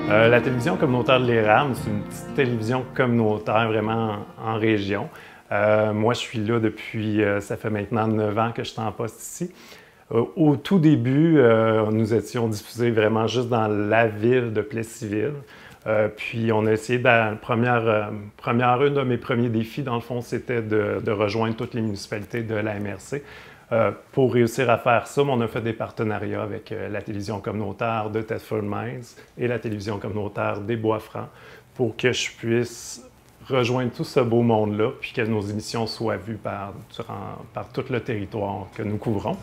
La télévision communautaire de l'Érable, c'est une petite télévision communautaire vraiment en région. Moi, je suis là depuis, ça fait maintenant 9 ans que je suis en poste ici. Au tout début, nous étions diffusés vraiment juste dans la ville de Plessisville. Puis on a essayé, une de mes premiers défis, dans le fond, c'était de rejoindre toutes les municipalités de la MRC. Pour réussir à faire ça, on a fait des partenariats avec la télévision communautaire de Thetford Mines et la télévision communautaire des Bois-Francs pour que je puisse rejoindre tout ce beau monde-là puis que nos émissions soient vues par tout le territoire que nous couvrons.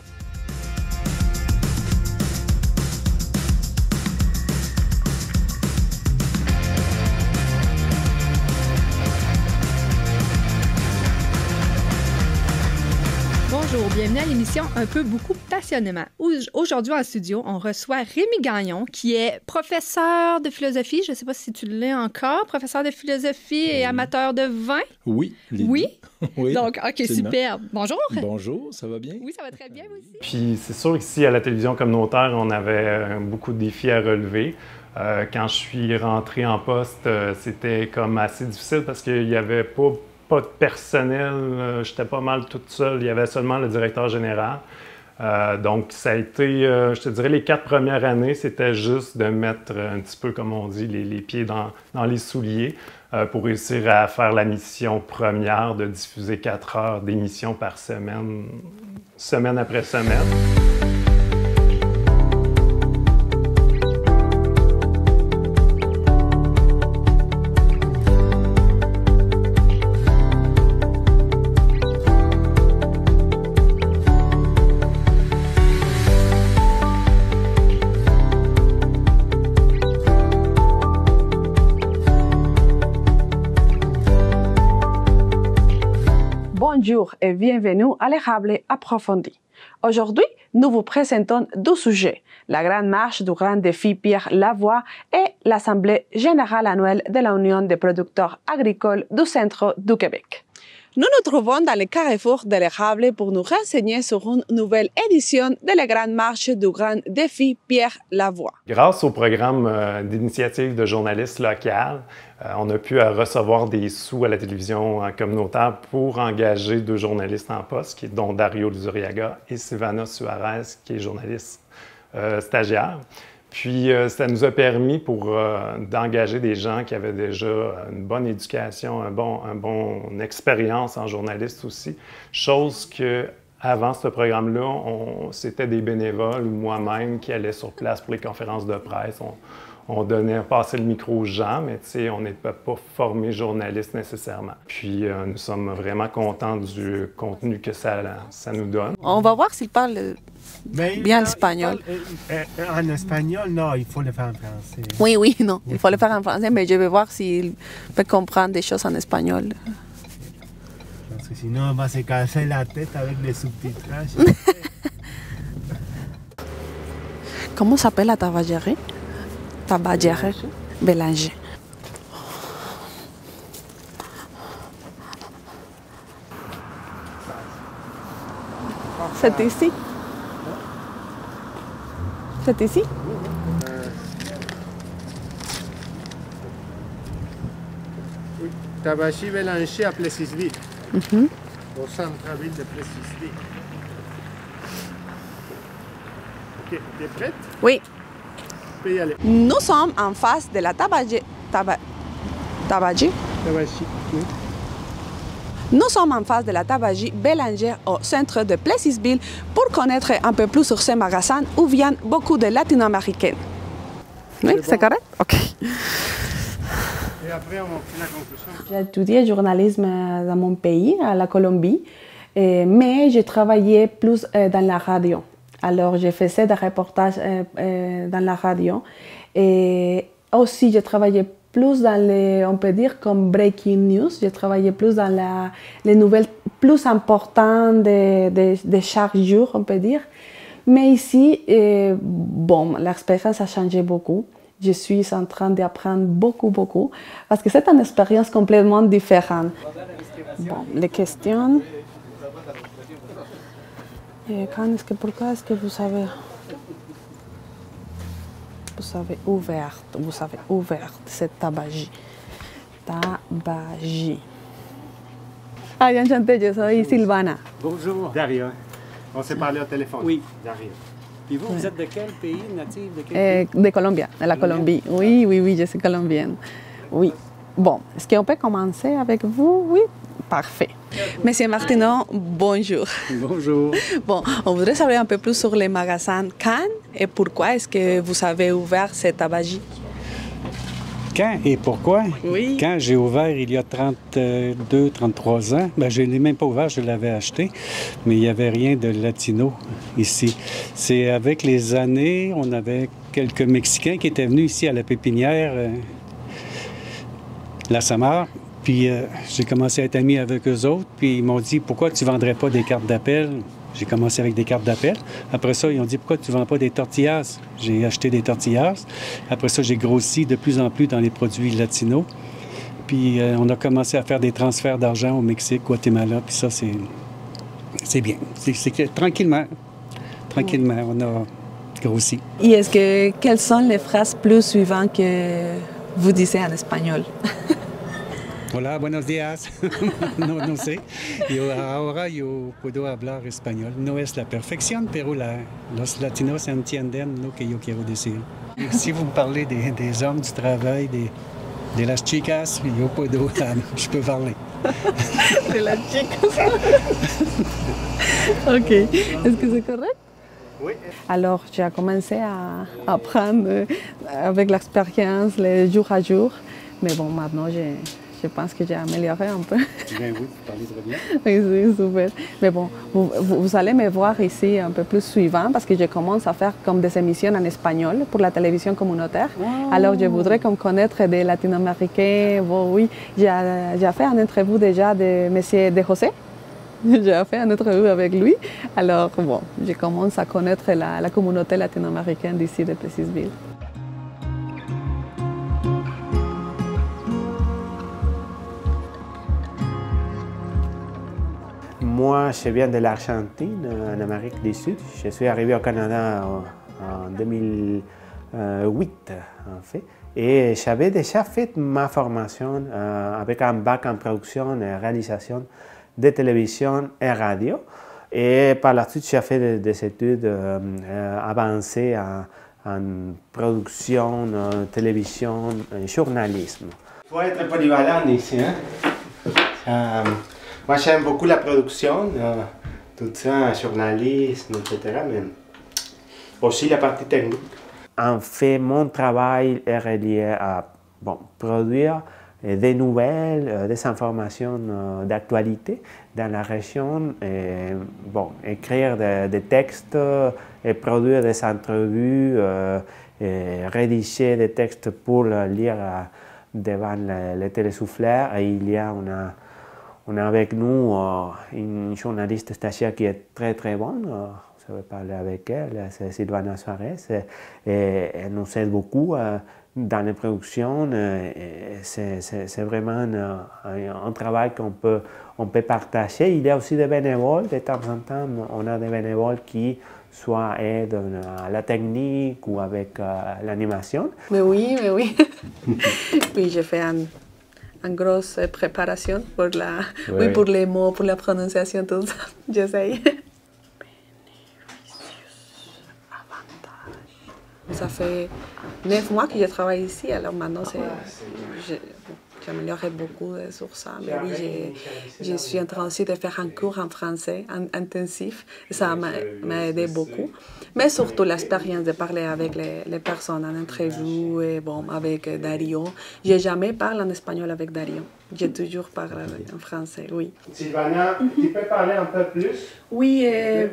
Bonjour, bienvenue à l'émission Un peu, beaucoup, passionnément. Aujourd'hui en studio, on reçoit Rémi Gagnon, qui est professeur de philosophie. Je ne sais pas si tu l'es encore, professeur de philosophie et amateur de vin. Oui. Oui? Oui. Donc, OK, absolument. super. Bonjour. Bonjour, ça va bien? Oui, ça va très bien, vous aussi. Puis c'est sûr qu'ici, à la télévision communautaire, on avait beaucoup de défis à relever. Quand je suis rentré en poste, c'était comme assez difficile parce qu'il n'y avait pas de personnel, j'étais pas mal toute seule, il y avait seulement le directeur général. Donc ça a été, je te dirais, les 4 premières années, c'était juste de mettre un petit peu, comme on dit, les pieds dans les souliers pour réussir à faire la mission première de diffuser 4 heures d'émission par semaine, semaine après semaine. Bonjour et bienvenue à l'Érable approfondi. Aujourd'hui, nous vous présentons 2 sujets, la Grande Marche du Grand Défi Pierre Lavoie et l'Assemblée générale annuelle de l'Union des producteurs agricoles du centre du Québec. Nous nous trouvons dans le carrefour de l'Érable pour nous renseigner sur une nouvelle édition de la Grande Marche du Grand Défi Pierre Lavoie. Grâce au programme d'initiative de journalistes locales, on a pu recevoir des sous à la télévision communautaire pour engager 2 journalistes en poste, dont Dario Luzuriaga et Silvana Suarez, qui est journaliste stagiaire. Puis, ça nous a permis d'engager des gens qui avaient déjà une bonne éducation, une bonne expérience en journaliste aussi. Chose que, avant ce programme-là, c'était des bénévoles ou moi-même qui allaient sur place pour les conférences de presse. On passait le micro aux gens, mais on n'était pas formés journalistes nécessairement. Puis, nous sommes vraiment contents du contenu que ça nous donne. On va voir s'il parle bien l'espagnol. En espagnol, non, il faut le faire en français. Oui, non, il faut le faire en français, mais je vais voir s'il peut comprendre des choses en espagnol. Parce que sinon, on va se casser la tête avec les sous-titrages. Comment s'appelle la tabagerie? Tabagerie Bélanger. C'est ici? C'est ici? Oui, Tabagie Bélanger à Plessisville. Au centre-ville de Plessisville. Ok, t'es prête? Oui. Tu peux y aller. Nous sommes en face de la tabagie. Tabagie, oui. Nous sommes en face de la tabagie Bélanger au centre de Plessisville pour connaître un peu plus sur ces magasins où viennent beaucoup de latino-américains. Oui, c'est correct? OK. Et après, on fait la conclusion. J'ai étudié le journalisme dans mon pays, à la Colombie, mais j'ai travaillé plus dans la radio. Alors, je faisais des reportages dans la radio. Et aussi, j'ai travaillé plus dans les, on peut dire, comme breaking news. J'ai travaillé plus dans les nouvelles plus importantes de chaque jour, on peut dire. Mais ici, l'expérience a changé beaucoup. Je suis en train d'apprendre beaucoup, parce que c'est une expérience complètement différente. Bon, les questions. Pourquoi est-ce que vous savez? vous avez ouvert cette tabagie. Tabagie. Ah, enchantée, je suis Silvana. Bonjour. Dario. On s'est parlé au téléphone. Oui. Dario. Puis vous, vous êtes de quel pays, natif de quel pays? De Colombie, de la Colombie. Oui, oui, oui, je suis colombienne. Oui. Bon, est-ce qu'on peut commencer avec vous? Oui, parfait. Monsieur Martineau, bonjour. Bonjour. Bon, on voudrait savoir un peu plus sur les magasins Quand et pourquoi est-ce que vous avez ouvert cette tabagie? Quand et pourquoi? Oui. Quand j'ai ouvert il y a 32, 33 ans, ben, je ne l'ai même pas ouvert, je l'avais acheté, mais il n'y avait rien de latino ici. C'est avec les années, on avait quelques Mexicains qui étaient venus ici à la pépinière, la Samar, puis j'ai commencé à être ami avec eux autres, puis ils m'ont dit « Pourquoi tu ne vendrais pas des cartes d'appel? » J'ai commencé avec des cartes d'appel. Après ça, ils ont dit « Pourquoi tu ne vends pas des tortillas? » J'ai acheté des tortillas. Après ça, j'ai grossi de plus en plus dans les produits latinos. Puis on a commencé à faire des transferts d'argent au Mexique, Guatemala, puis ça, c'est bien. C'est que tranquillement, on a grossi. Et est-ce que, quelles sont les phrases plus suivantes que vous disiez en espagnol? Hola, buenos días. No sé. Ahora yo puedo hablar español. No es la perfección, pero los latinos entienden lo que yo quiero decir. Si vous me parlez des hommes du travail, de las chicas, je peux parler. De las chicas. OK. Est-ce que c'est correct? Oui. Alors, j'ai commencé à apprendre avec l'expérience, le jour à jour. Mais bon, maintenant, je pense que j'ai amélioré un peu. Ben oui, vous parlez très bien. Oui, c'est super. Mais bon, vous allez me voir ici un peu plus suivant parce que je commence à faire comme des émissions en espagnol pour la télévision communautaire. Wow. Alors, je voudrais comme connaître des latino-américains. Bon, oui, j'ai fait une interview déjà de Monsieur De José. J'ai fait une interview avec lui. Alors, bon, je commence à connaître la communauté latino-américaine d'ici de Plessisville. Moi, je viens de l'Argentine, en Amérique du Sud. Je suis arrivé au Canada en 2008, en fait. Et j'avais déjà fait ma formation avec un bac en production et réalisation de télévision et radio. Et par la suite, j'ai fait des études avancées en production, télévision, journalisme. Il faut être polyvalent ici. Hein? Moi, j'aime beaucoup la production, tout ça, journalisme, etc., mais aussi la partie technique. En fait, mon travail est relié à produire des nouvelles, des informations d'actualité dans la région, et, écrire des textes, et produire des entrevues, et rédiger des textes pour lire devant les télésouffleurs. Et on a avec nous une journaliste stagiaire qui est très très bonne. Je vais parler avec elle, c'est Silvana Suarez. Et elle nous aide beaucoup dans les productions. C'est vraiment un travail qu'on peut partager. Il y a aussi des bénévoles. De temps en temps, on a des bénévoles qui soit aident à la technique ou avec l'animation. Mais oui. Puis j'ai fait une grosse préparation pour pour les mots, pour la prononciation, tout ça. J'essaye. Ça fait 9 mois que je travaille ici, alors maintenant j'ai amélioré beaucoup sur ça. Mais oui, je suis en train aussi de faire un cours en français intensif. Ça m'a aidé beaucoup. Mais surtout l'expérience de parler avec les personnes en interview et avec Dario. Je n'ai jamais parlé en espagnol avec Dario. J'ai toujours parlé en français, oui. Sylvana, tu peux parler un peu plus? Oui,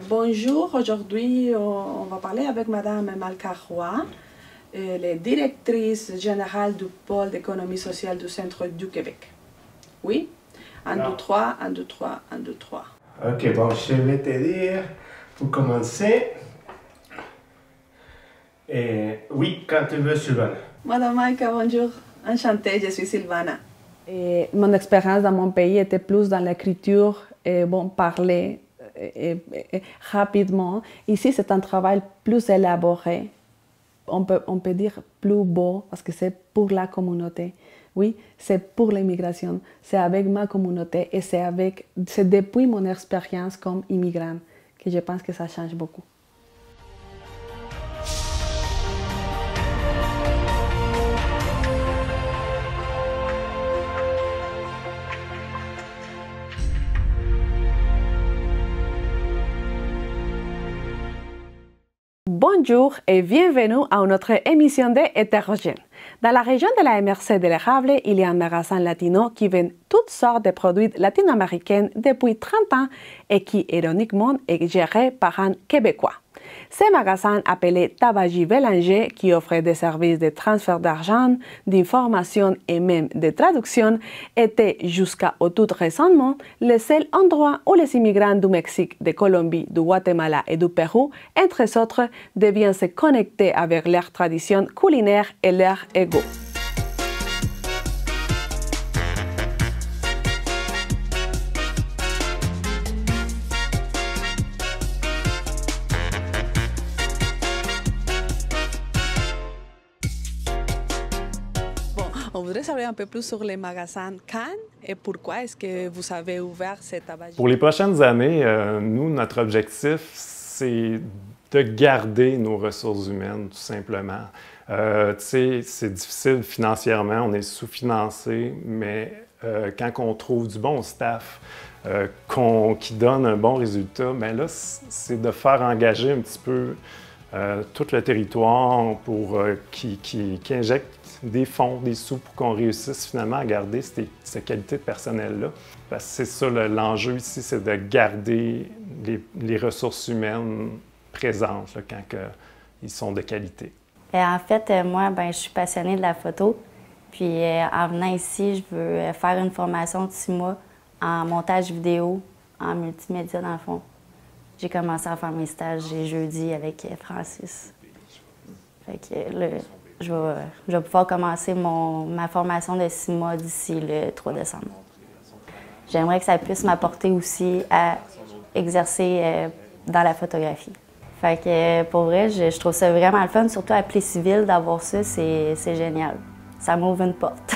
bonjour. Aujourd'hui, on va parler avec Madame Malka Roy, elle est directrice générale du pôle d'économie sociale du Centre du Québec. Oui? 1, 2, 3, 1, 2, 3, 1, 2, 3. Ok, bon, je vais te dire, pour commencer. Oui, quand tu veux, Sylvana. Madame Malka, bonjour. Enchantée, je suis Sylvana. Mon expérience dans mon pays était plus dans l'écriture et parler rapidement. Ici, c'est un travail plus élaboré. on peut dire plus beau parce que c'est pour la communauté. Oui, c'est pour l'immigration, c'est avec ma communauté et c'est depuis mon expérience comme immigrant que je pense que ça change beaucoup. Bonjour et bienvenue à notre émission de Hétérogène. Dans la région de la MRC de l'Érable, il y a un magasin latino qui vend toutes sortes de produits latino-américains depuis 30 ans et qui, ironiquement, est géré par un Québécois. Ce magasin appelé Tabagie Bélanger, qui offre des services de transfert d'argent, d'information et même de traduction, était jusqu'à tout récemment le seul endroit où les immigrants du Mexique, de Colombie, du Guatemala et du Pérou, entre autres, devaient se connecter avec leurs traditions culinaires et leur ego. On voudrait savoir un peu plus sur les magasins Cannes et pourquoi est-ce que vous avez ouvert cette tabagie? Pour les prochaines années, nous, notre objectif, c'est de garder nos ressources humaines, tout simplement. C'est difficile financièrement, on est sous-financé, mais quand on trouve du bon staff qui donne un bon résultat, bien là, c'est de faire engager un petit peu tout le territoire pour qui injecte des fonds, des sous pour qu'on réussisse finalement à garder cette qualité de personnel-là. Parce que c'est ça l'enjeu ici, c'est de garder les ressources humaines présentes là, quand ils sont de qualité. En fait, moi, je suis passionnée de la photo. Puis en venant ici, je veux faire une formation de 6 mois en montage vidéo, en multimédia dans le fond. J'ai commencé à faire mes stages jeudi avec Francis. Fait que là, je vais pouvoir commencer ma formation de 6 mois d'ici le 3 décembre. J'aimerais que ça puisse m'apporter aussi à exercer dans la photographie. Fait que pour vrai, je trouve ça vraiment le fun, surtout à Plessisville, d'avoir ça, c'est génial. Ça m'ouvre une porte.